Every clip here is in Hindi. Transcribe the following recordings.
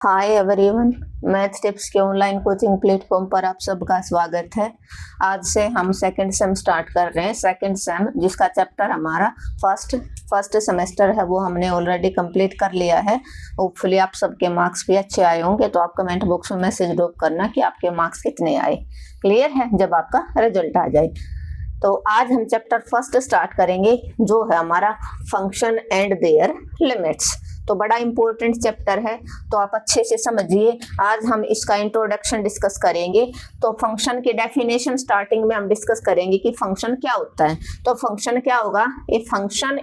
हाय एवरीवन, मैथ टिप्स के ऑनलाइन कोचिंग प्लेटफॉर्म पर आप सबका स्वागत है। आज से हम सेकंड सेम स्टार्ट कर रहे हैं। सेकंड सेम जिसका चैप्टर हमारा फर्स्ट सेमेस्टर है वो हमने ऑलरेडी कंप्लीट कर लिया है। होपफुली आप सबके मार्क्स भी अच्छे आए होंगे, तो आप कमेंट बॉक्स में मैसेज ड्रॉप करना कि आपके मार्क्स कितने आए। क्लियर है जब आपका रिजल्ट आ जाए। तो आज हम चैप्टर फर्स्ट स्टार्ट करेंगे जो है हमारा फंक्शन एंड देयर लिमिट्स। तो बड़ा इंपॉर्टेंट चैप्टर है, तो आप अच्छे से समझिए। आज हम इसका इंट्रोडक्शन डिस्कस करेंगे। तो फंक्शन की डेफिनेशन स्टार्टिंग में हम डिस्कस करेंगे कि फंक्शन क्या होता है। तो फंक्शन क्या होगा? ए फंक्शन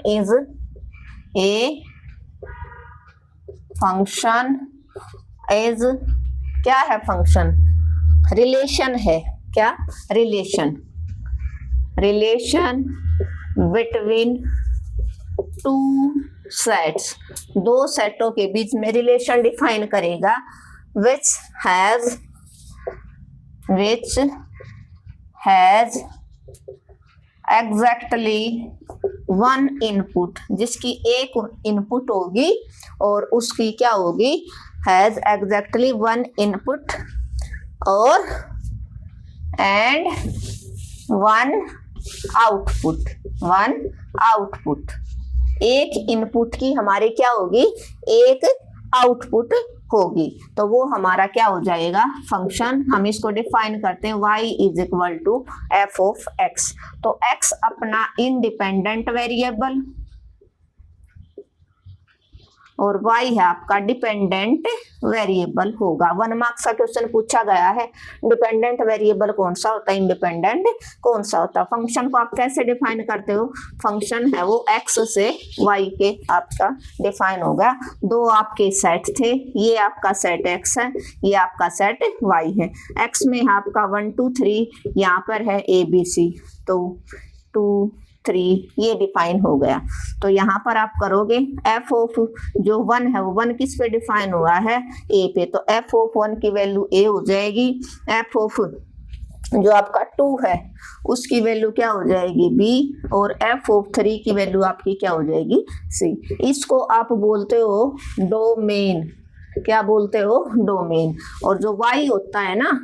इज क्या है? फंक्शन रिलेशन है। क्या? रिलेशन बिटवीन टू सेट्स, दो सेटों के बीच में रिलेशन डिफाइन करेगा which has exactly one input, जिसकी एक इनपुट होगी और उसकी क्या होगी? has exactly one input और and one आउटपुट। एक इनपुट की हमारी क्या होगी? एक आउटपुट होगी। तो वो हमारा क्या हो जाएगा? फंक्शन। हम इसको डिफाइन करते हैं y is equal to f of x. तो x अपना इंडिपेंडेंट वेरिएबल और y है आपका डिपेंडेंट वेरिएबल होगा। 1 मार्क्स का क्वेश्चन पूछा गया है, डिपेंडेंट वेरिएबल कौन सा होता है, इंडिपेंडेंट कौन सा होता है। फंक्शन को आप कैसे डिफाइन करते हो? फंक्शन है वो x से y के आपका डिफाइन होगा। दो आपके सेट थे, ये आपका सेट x है, ये आपका सेट y है। x में है आपका 1 2 3, यहाँ पर है ABC, तो 2 3 ये डिफाइन हो गया। तो यहाँ पर आप करोगे f ऑफ जो 1 है वो 1 किस पे डिफाइन हुआ है? a पे। तो f ऑफ 1 की वैल्यू a हो जाएगी। f ऑफ जो आपका 2 है उसकी वैल्यू क्या हो जाएगी? b। और f ऑफ 3 की वैल्यू आपकी क्या हो जाएगी? c। इसको आप बोलते हो डोमेन। क्या बोलते हो? डोमेन। और जो y होता है ना,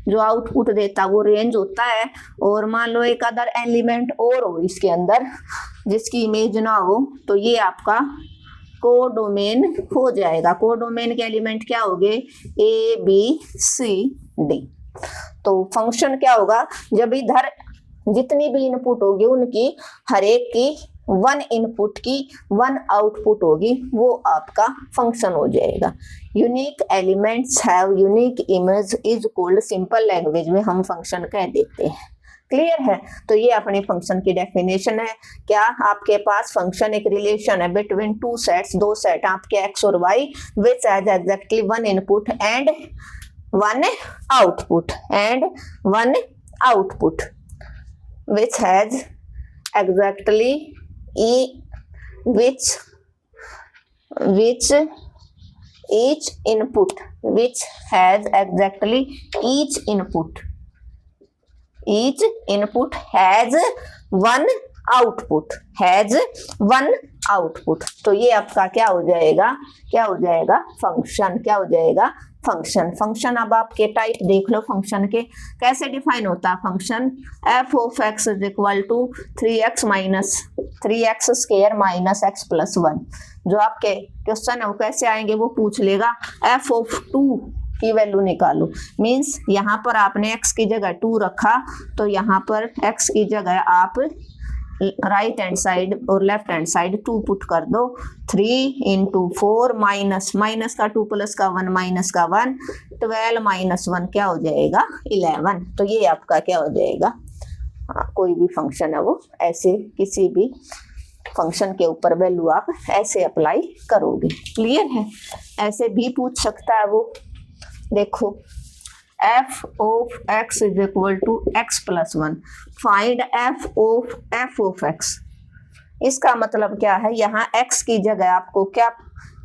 जो आउटपुट देता वो रेंज होता है। और मान लो एक अदर एलिमेंट और हो इसके अंदर जिसकी इमेज ना हो, तो ये आपका कोडोमेन हो जाएगा। कोडोमेन के एलिमेंट क्या होंगे? A B C D. तो फंक्शन क्या होगा? जब इधर जितनी भी इनपुट होगी उनकी हर एक की 1 इनपुट की 1 आउटपुट होगी, वो आपका फंक्शन हो जाएगा। Unique elements have unique image is called, simple language में हम फंक्शन कह देते हैं। क्लियर है? तो ये अपने फंक्शन की डेफिनेशन है। क्या? आपके पास फंक्शन एक रिलेशन है बिटवीन टू सेट्स, दो सेट आपके x और y which has exactly 1 input and 1 output which has exactly which each input has one output। तो ये आपका क्या हो जाएगा? फंक्शन। क्या हो जाएगा? फंक्शन। अब आपके टाइप देख लो फंक्शन के कैसे डिफाइन होता है function. f of x is equal to 3x square minus x plus 1। जो आपके क्वेश्चन है वो कैसे आएंगे वो पूछ लेगा। f ऑफ 2 की वैल्यू निकालो। मीन्स यहाँ पर आपने x की जगह 2 रखा, तो यहाँ पर x की जगह आप राइट हैंड साइड और लेफ्ट हैंड साइड 2 पुट कर दो। 3 इंटू 4 माइनस का 2 प्लस का 1 माइनस का 1, 12 माइनस 1 क्या हो जाएगा? 11। तो ये आपका क्या हो जाएगा? कोई भी फंक्शन है वो ऐसे किसी भी फंक्शन के ऊपर वैल्यू आप ऐसे अप्लाई करोगे। क्लियर है? ऐसे भी पूछ सकता है वो। देखो f of x is equal to x plus 1, find f of x। इसका मतलब क्या है? यहाँ x की जगह आपको क्या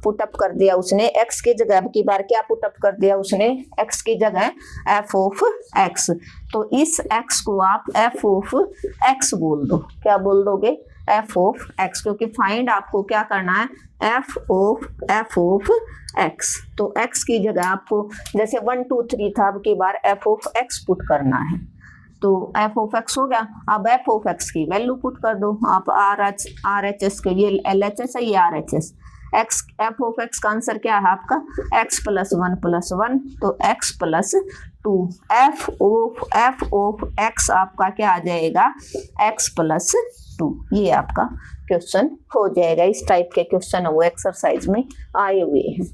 पुटअप कर दिया उसने? x की जगह अब की बार क्या पुटअप कर दिया उसने? x की जगह f of x। तो इस x को आप f of x बोल दो। क्या बोल दोगे? एफ ऑफ एक्स, क्योंकि फाइंड आपको क्या करना है, एफ ऑफ एक्स। तो एक्स की जगह आपको जैसे 1 2 3 था, अब की बार एफ ऑफ एक्स पुट करना है। तो एफ ऑफ एक्स हो गया, अब एफ ऑफ एक्स की वैल्यू पुट कर दो आप, आर एच एस के, ये एल एच एस है, ये R H S. X f of x का आंसर क्या है आपका, एक्स प्लस 1, तो x plus 2। F of x आपका क्या आ जाएगा, एक्स प्लस 2। ये आपका क्वेश्चन हो जाएगा। इस टाइप के क्वेश्चन वो एक्सरसाइज में आए हुए हैं।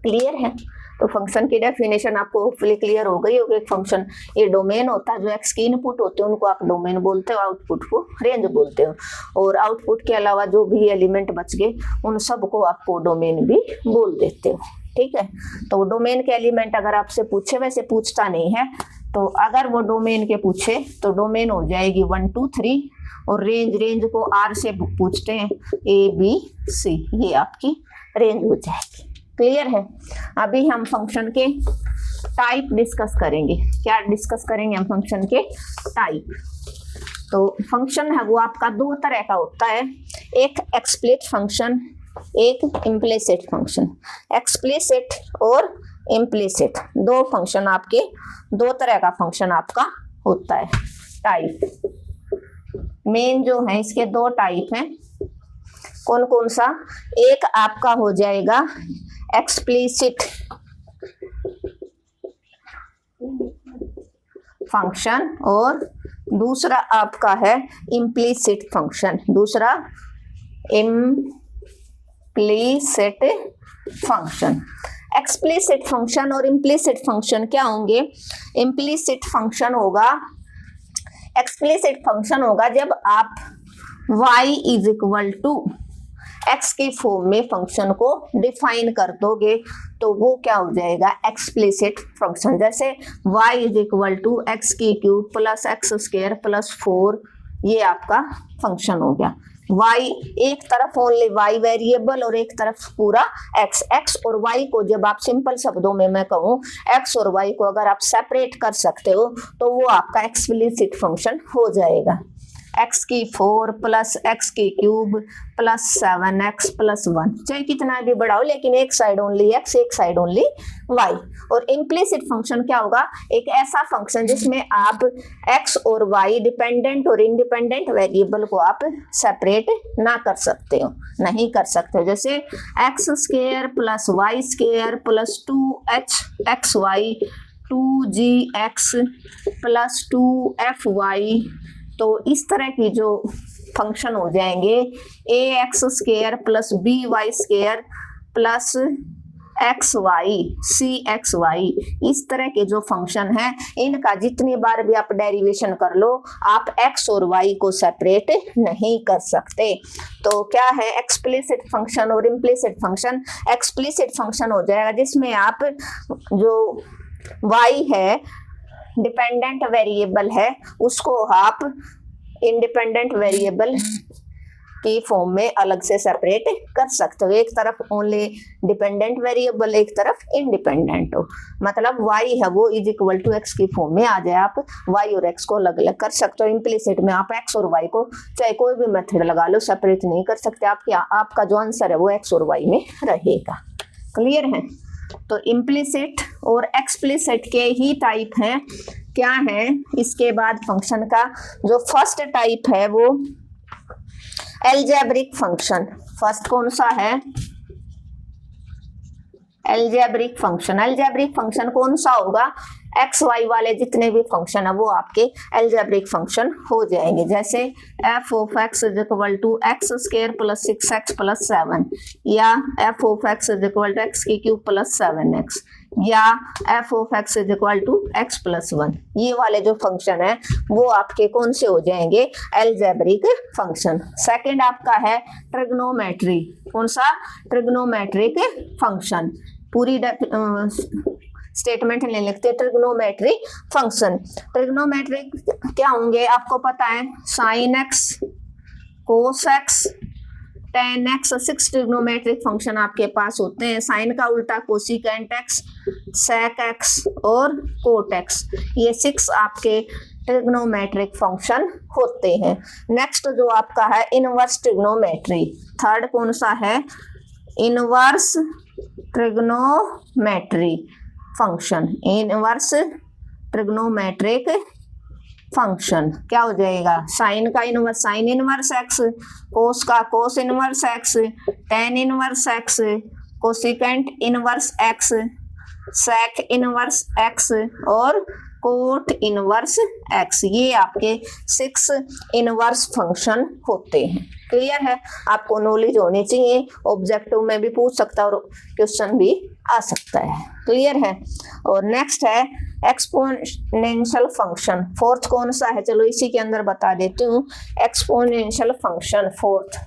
क्लियर है? तो फंक्शन की डेफिनेशन आपको होपफुली क्लियर हो गई होगी। एक फंक्शन ये डोमेन होता है, जो एक्स की इनपुट होते हैं उनको आप डोमेन बोलते हो, आउटपुट को रेंज बोलते हो, और आउटपुट के अलावा जो भी एलिमेंट बच गए उन सबको आपको डोमेन भी बोल देते हो। ठीक है, तो डोमेन के एलिमेंट अगर आपसे पूछे, वैसे पूछता नहीं है, तो अगर वो डोमेन के पूछे तो डोमेन हो जाएगी 1 2 3, और रेंज को आर से पूछते हैं, ए बी सी, ये आपकी रेंज हो जाएगी। क्लियर है? अभी हम फंक्शन के टाइप डिस्कस करेंगे। क्या डिस्कस करेंगे हम, फंक्शन के टाइप। तो फंक्शन है वो आपका दो तरह का होता है, एक एक्सप्लिसिट फंक्शन, एक इम्प्लिसिट फंक्शन। एक्सप्लिसिट और इम्प्लिसिट दो फंक्शन आपके, दो तरह का फंक्शन आपका होता है। टाइप मेन जो है इसके दो टाइप हैं। कौन कौन सा? एक आपका हो जाएगा एक्सप्लिसिट फंक्शन, और दूसरा आपका है इम्प्लिसिट फंक्शन। दूसरा इम्प्लिसिट फंक्शन। एक्सप्लिसिट फंक्शन और इम्प्लिसिट फंक्शन क्या होंगे? इम्प्लिसिट फंक्शन होगा, एक्सप्लिसिट फंक्शन होगा जब आप y is equal to x के फॉर्म में फंक्शन को डिफाइन कर दोगे तो वो क्या हो जाएगा, एक्सप्लिसिट फंक्शन। जैसे y is equal to x की cube plus x square plus 4, ये आपका फंक्शन हो गया। y एक तरफ ओनली y वेरिएबल और एक तरफ पूरा x। x और y को जब आप सिंपल शब्दों में मैं कहूँ, x और y को अगर आप सेपरेट कर सकते हो तो वो आपका एक्सप्लिसिट फंक्शन हो जाएगा। एक्स की 4 प्लस एक्स की क्यूब प्लस 7x प्लस 1, चाहे कितना भी बढ़ाओ लेकिन एक साइड ओनली x, एक साइड ओनली y। और इम्प्लिसिट फंक्शन क्या होगा, एक ऐसा फंक्शन जिसमें आप x और y डिपेंडेंट और इंडिपेंडेंट वेरिएबल को आप सेपरेट ना कर सकते हो, नहीं कर सकते हो। जैसे x square plus y square plus 2hxy 2gx plus 2fy, तो इस तरह की जो फंक्शन हो जाएंगे, a x square plus b y square plus x y c x y, इस तरह के जो फंक्शन है इनका जितनी बार भी आप डेरिवेशन कर लो, आप एक्स और वाई को सेपरेट नहीं कर सकते। तो क्या है एक्सप्लिसिट फंक्शन और इम्प्लिसिट फंक्शन? एक्सप्लिसिट फंक्शन हो जाएगा जिसमें आप जो वाई है डिपेंडेंट वेरिएबल है उसको आप इंडिपेंडेंट वेरिएबल की फॉर्म में अलग से सेपरेट कर सकते हो। एक तरफ ओनली डिपेंडेंट वेरिएबल, एक तरफ इंडिपेंडेंट हो, मतलब y है वो इज इक्वल टू एक्स की फॉर्म में आ जाए, आप y और x को अलग अलग कर सकते हो। इम्प्लिसिट में आप x और y को चाहे कोई भी मेथड लगा लो, सेपरेट नहीं कर सकते। आपका जो आंसर है वो x और y में रहेगा। क्लियर है? तो इम्प्लिसिट और एक्सप्लिसिट के ही टाइप हैं। क्या है इसके बाद फंक्शन का जो फर्स्ट टाइप है वो अलजेब्रिक फंक्शन। फर्स्ट कौन सा है? Algebraic function. अलजेब्रिक फंक्शन कौन सा होगा? एक्स वाई वाले जितने भी फंक्शन है वो आपके अलजेब्रिक फंक्शन हो जाएंगे। जैसे f of x is equal to x square plus 6x plus 7, या f of x is equal to x की क्यूब प्लस 7x, या f of x is equal to x plus 1। ये वाले जो फंक्शन है वो आपके कौन से हो जाएंगे? Algebraic function. सेकंड आपका है ट्रिग्नोमेट्री। कौन सा? Trigonometric function. पूरी स्टेटमेंट नहीं लिखते, ट्रिग्नोमेट्री फंक्शन। ट्रिग्नोमेट्रिक क्या होंगे आपको पता है? Sine x, cos x, ten x, 6 trigonometric function आपके पास होते हैं। साइन का उल्टा कोसिकेंट एक्स, सेक एक्स और कोट एक्स, ये 6 आपके ट्रिग्नोमेट्रिक फंक्शन होते हैं। नेक्स्ट जो आपका है इनवर्स ट्रिग्नोमेट्री, थर्ड कौन सा है, inverse trigonometry function, inverse trigonometric function क्या हो जाएगा, साइन का inverse sine inverse x, cos का cos inverse x, tan inverse x, cosecant inverse x, sec inverse x और कोट इनवर्स एक्स, ये आपके 6 इनवर्स फंक्शन होते हैं। क्लियर है, आपको नॉलेज होनी चाहिए, ऑब्जेक्टिव में भी पूछ सकता है और क्वेश्चन भी आ सकता है। क्लियर है। और नेक्स्ट है एक्सपोनेंशियल फंक्शन, फोर्थ कौन सा है, चलो इसी के अंदर बता देती हूँ। Exponential function fourth,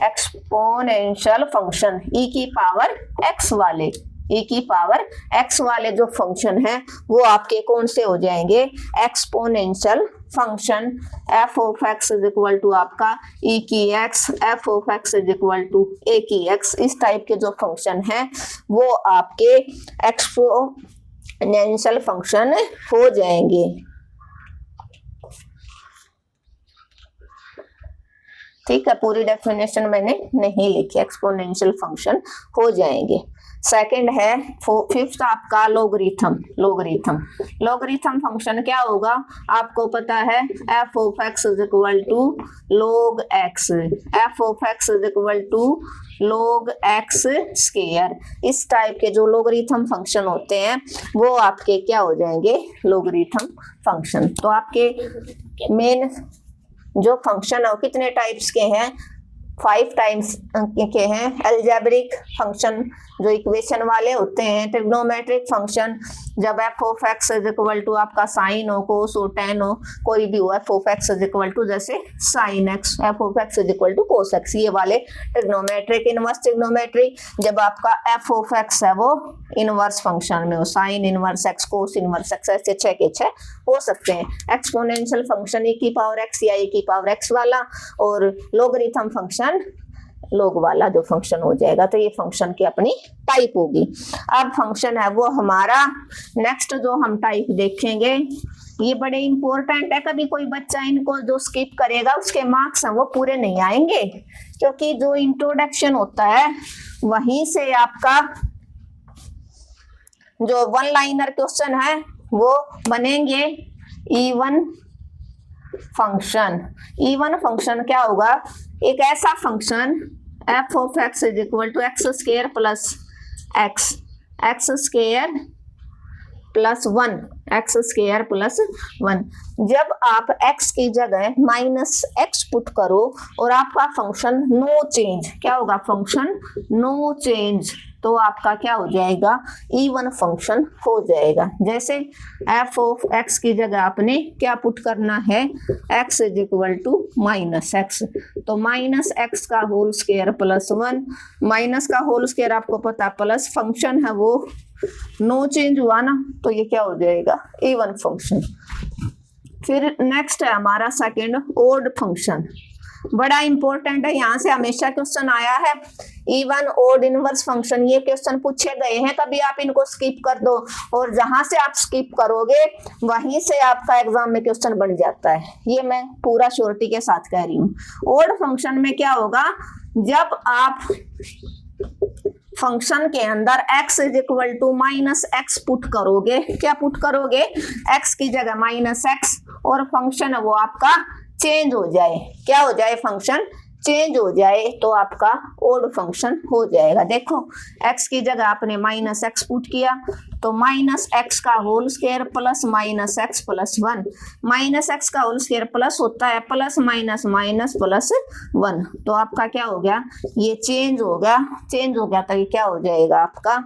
exponential function e की पावर एक्स वाले, ई की पावर एक्स वाले जो फंक्शन है वो आपके कौन से हो जाएंगे, exponential function. F of x is equal to आपका ई की x, f of x is equal to a की एक्स, इस टाइप के जो फंक्शन है वो आपके एक्सपोनेंशियल फंक्शन हो जाएंगे। ठीक है, पूरी डेफिनेशन मैंने नहीं लिखी, एक्सपोनेंशियल फंक्शन हो जाएंगे। सेकंड है फिफ्थ आपका लोगरिथम, लोगरिथम, लोगरिथम फंक्शन क्या होगा, आपको पता है f of x is equal to log x, f of x is equal to log x square, इस टाइप के जो लोगरिथम फंक्शन होते हैं वो आपके क्या हो जाएंगे, लोगरिथम फंक्शन। तो आपके मेन जो फंक्शन है वो कितने टाइप्स के हैं, 5 टाइप्स के हैं। अलजेब्रिक फंक्शन जो इक्वेशन वाले होते हैं, ट्रिग्नोमेट्रिक फंक्शन जब f of x is equal to आपका साइन हो, कोस हो, टेन हो, कोई भी हो, f of x is equal to जैसे sine x, f of x is equal to cos x, ये वाले ट्रिग्नोमेट्रिक। इनवर्स ट्रिग्नोमेट्री जब आपका एफ ऑफ एक्स है वो इनवर्स फंक्शन में हो, साइन इनवर्स एक्स, कोस इनवर्स एक्स, ऐसे 6 के 6 हो सकते हैं। एक्सपोनेंशियल फंक्शन ई की पावर एक्स या ई की पावर एक्स वाला, और लोगरिथम फंक्शन लोग वाला जो फंक्शन हो जाएगा। तो ये फंक्शन की अपनी टाइप होगी। अब फंक्शन है वो हमारा नेक्स्ट जो हम टाइप देखेंगे, ये बड़े इंपॉर्टेंट है, कभी कोई बच्चा इनको जो स्किप करेगा उसके मार्क्स हैं वो पूरे नहीं आएंगे, क्योंकि जो इंट्रोडक्शन होता है वहीं से आपका जो वन लाइनर क्वेश्चन है वो बनेंगे। इवन फंक्शन, इवन फंक्शन क्या होगा, एक ऐसा function f of x is equal to x square plus x, x square plus 1, x square plus 1। जब आप x की जगह माइनस एक्स पुट करो और आपका फंक्शन नो चेंज, क्या होगा, फंक्शन नो चेंज, तो आपका क्या हो जाएगा, इवन फंक्शन हो जाएगा। जैसे एफ ऑफ एक्स की जगह आपने क्या पुट करना है, x is equal to minus x, तो माइनस एक्स का होल स्क्वायर प्लस 1, माइनस का होल स्क्वायर आपको पता प्लस फंक्शन है वो नो चेंज हुआ ना, तो ये क्या हो जाएगा, इवन फंक्शन। फिर नेक्स्ट है हमारा सेकंड ओड फंक्शन, बड़ा इंपॉर्टेंट है, यहाँ से हमेशा क्वेश्चन आया है। इवन ओड इनवर्स फंक्शन, ये क्वेश्चन पूछे गए हैं, कभी आप इनको स्किप कर दो और जहां से आप स्किप करोगे वहीं से आपका एग्जाम में क्वेश्चन बन जाता है, ये मैं पूरा श्योरिटी के साथ कह रही हूँ। ओड फंक्शन में क्या होगा, जब आप फंक्शन के अंदर x is equal to minus x put करोगे, क्या पुट करोगे, x की जगह माइनस एक्स, और फंक्शन है वो आपका चेंज हो जाए, क्या हो जाए, फंक्शन चेंज हो जाए, तो आपका ओड फंक्शन हो जाएगा। देखो x की जगह आपने माइनस एक्स पुट किया, तो माइनस एक्स का whole square plus minus x plus 1, minus x का होल स्क्वायर प्लस होता है प्लस माइनस माइनस प्लस 1, तो आपका क्या हो गया, ये चेंज हो गया, चेंज हो गया, तो ये क्या हो जाएगा आपका,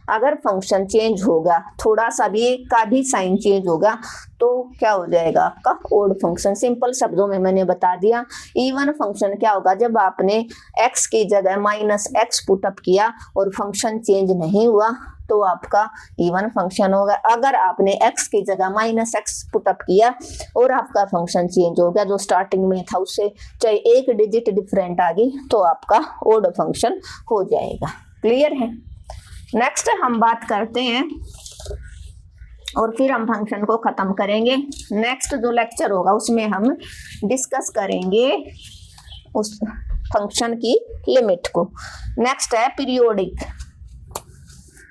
अगर फंक्शन चेंज होगा, थोड़ा सा भी का भी साइन चेंज होगा, तो क्या हो जाएगा आपका ओड फंक्शन। सिंपल शब्दों में मैंने बता दिया। इवन फंक्शन क्या होगा, जब आपने x की जगह माइनस एक्स पुटअप किया और फंक्शन चेंज नहीं हुआ, तो आपका इवन फंक्शन होगा। अगर आपने x की जगह माइनस एक्स पुटअप किया और आपका फंक्शन चेंज हो गया, जो स्टार्टिंग में था उससे चाहे एक डिजिट डिफरेंट आ गई, तो आपका ओड फंक्शन हो जाएगा। क्लियर है। नेक्स्ट हम बात करते हैं और फिर हम फंक्शन को खत्म करेंगे। नेक्स्ट जो लेक्चर होगा उसमें हम डिस्कस करेंगे उस फंक्शन की लिमिट को। नेक्स्ट है पीरियोडिक।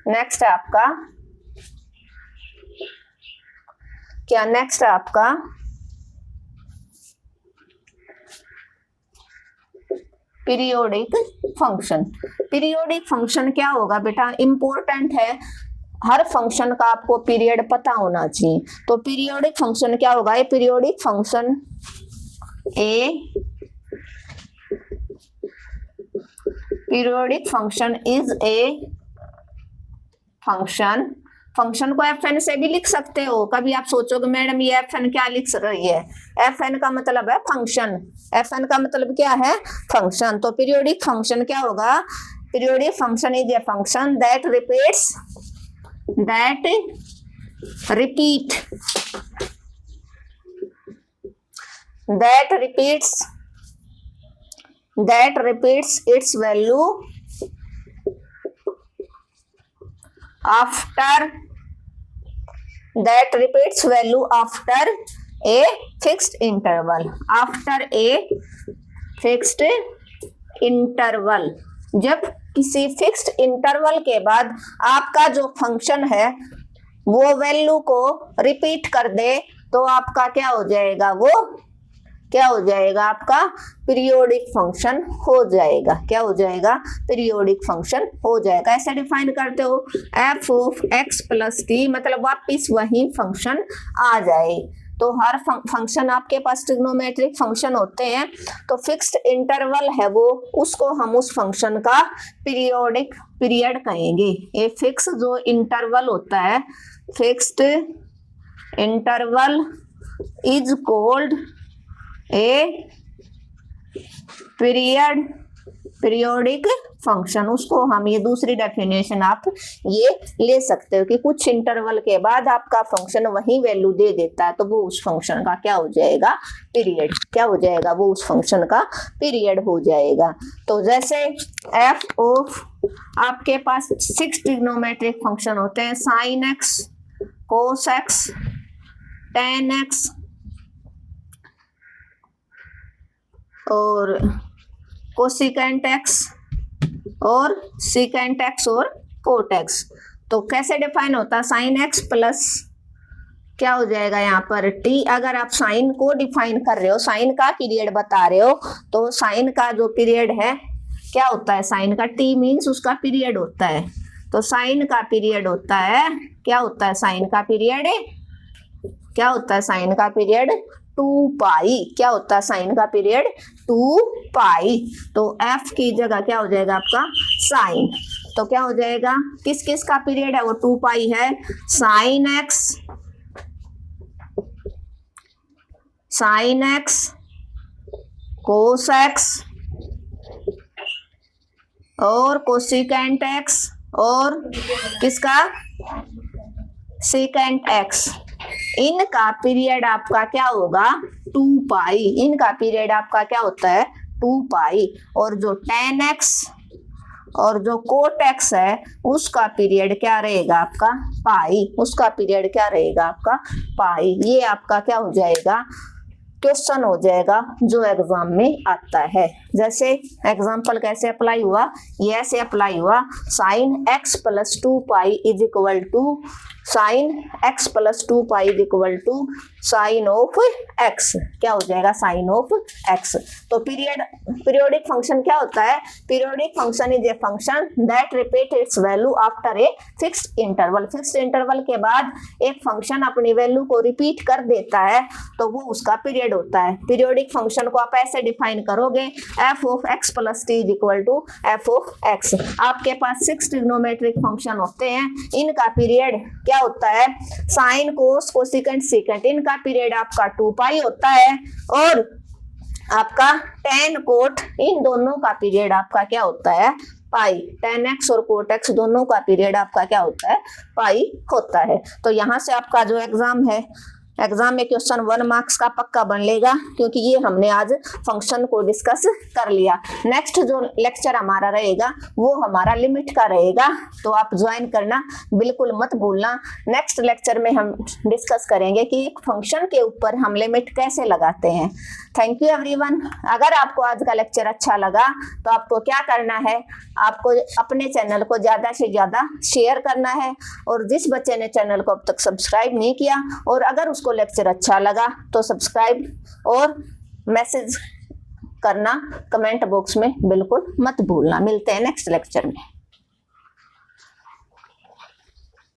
नेक्स्ट है आपका क्या? नेक्स्ट है आपका पीरियोडिक फंक्शन। पीरियोडिक फंक्शन क्या होगा बेटा? इंपॉर्टेंट है, हर फंक्शन का आपको पीरियड पता होना चाहिए। तो पीरियोडिक फंक्शन क्या होगा? ये periodic function periodic function is a function को fn से भी लिख सकते हो। कभी आप सोचोगे मैडम ये fn क्या लिख रही है? fn का मतलब है फंक्शन। fn का मतलब क्या है? फंक्शन। तो पीरियोडिक फंक्शन क्या होगा? Periodic function is a function that repeats its value after a fixed interval। जब किसी फिक्स्ड इंटरवल के बाद आपका जो फंक्शन है वो वैल्यू को रिपीट कर दे तो आपका क्या हो जाएगा? वो क्या हो जाएगा? आपका पीरियोडिक फंक्शन हो जाएगा। क्या हो जाएगा? पीरियोडिक फंक्शन हो जाएगा। ऐसे डिफाइन करते हो f of x plus T, मतलब वापिस वही फंक्शन आ जाए। तो हर फंक्शन आपके पास ट्रिग्नोमेट्रिक फंक्शन होते हैं, तो फिक्स्ड इंटरवल है वो, उसको हम उस फंक्शन का पीरियड कहेंगे। ये फिक्स जो इंटरवल होता है, fixed interval is called a periodic function. उसको हम ये दूसरी डेफिनेशन आप ये ले सकते हो कि कुछ इंटरवल के बाद आपका फंक्शन वही वैल्यू दे देता है तो वो उस फंक्शन का क्या हो जाएगा? पीरियड। क्या हो जाएगा? वो उस फंक्शन का पीरियड हो जाएगा। तो जैसे f ऑफ आपके पास 6 ट्रिग्नोमेट्रिक फंक्शन होते हैं, sin x, cos x, tan x और कोसिकेंट x और सीकेंट x और कोट x। तो कैसे डिफाइन होता है? साइन x प्लस क्या हो जाएगा यहाँ पर t। अगर आप साइन को डिफाइन कर रहे हो, साइन का पीरियड बता रहे हो, तो साइन का जो पीरियड है क्या होता है? साइन का t मीन्स उसका पीरियड होता है। तो साइन का पीरियड होता है, क्या होता है साइन का पीरियड? क्या होता है साइन का पीरियड? 2 पाई। क्या होता है साइन का पीरियड? 2 पाई। तो f की जगह क्या हो जाएगा आपका? साइन। तो क्या हो जाएगा? किस किस का पीरियड है? वो 2 पाई है। साइन x, कोस x और कोसिकेंट x और किसका? Secant x। इनका पीरियड आपका क्या होगा? 2 पाई। इनका पीरियड आपका क्या होता है? 2 पाई। और जो tan x और जो कोट x है उसका पीरियड क्या रहेगा आपका? पाई। उसका पीरियड क्या रहेगा आपका? पाई। ये आपका क्या हो जाएगा? क्वेश्चन हो जाएगा जो एग्जाम में आता है। जैसे एग्जाम्पल कैसे अप्लाई हुआ? ये ऐसे अप्लाई हुआ, sine x plus 2 pi is equal to sine x plus 2 pi is equal to sine of x। क्या हो जाएगा? Sine of x। तो पीरियोडिक फंक्शन क्या होता है? Periodic function is a function that repeat its value after a fixed interval. Fixed interval के बाद एक फंक्शन अपनी वैल्यू को रिपीट कर देता है तो वो उसका पीरियड होता है। पीरियोडिक फंक्शन को आप ऐसे डिफाइन करोगे, f of x plus T is equal to f of x। आपके पास 6 ट्रिग्नोमेट्रिक फंक्शन होते हैं, इनका पीरियड क्या होता है? साइन, कोस, कोसिकेंट, सेकेंट। इनका पीरियड आपका 2 पाई होता है और आपका tan, कोट, इन दोनों का पीरियड आपका क्या होता है? पाई। tan x और कोट x दोनों का पीरियड आपका क्या होता है? पाई होता है। तो यहाँ से आपका जो एग्जाम है एग्जाम में क्वेश्चन 1 मार्क्स का पक्का बनेगा, क्योंकि ये हमने आज फंक्शन को डिस्कस कर लिया। नेक्स्ट जो लेक्चर हमारा रहेगा वो हमारा लिमिट का रहेगा, तो आप ज्वाइन करना बिल्कुल मत भूलना। नेक्स्ट लेक्चर में हम डिस्कस करेंगे कि एक फंक्शन के ऊपर हम लिमिट कैसे लगाते हैं। Thank you everyone. अगर आपको आज का लेक्चर अच्छा लगा तो आपको क्या करना है, आपको अपने चैनल को ज़्यादा से ज़्यादा शेयर करना है, और जिस बच्चे ने चैनल को अब तक सब्सक्राइब नहीं किया और अगर उसको लेक्चर अच्छा लगा तो सब्सक्राइब और मैसेज करना कमेंट बॉक्स में बिल्कुल मत भूलना। मिलते हैं नेक्स्ट लेक्चर में।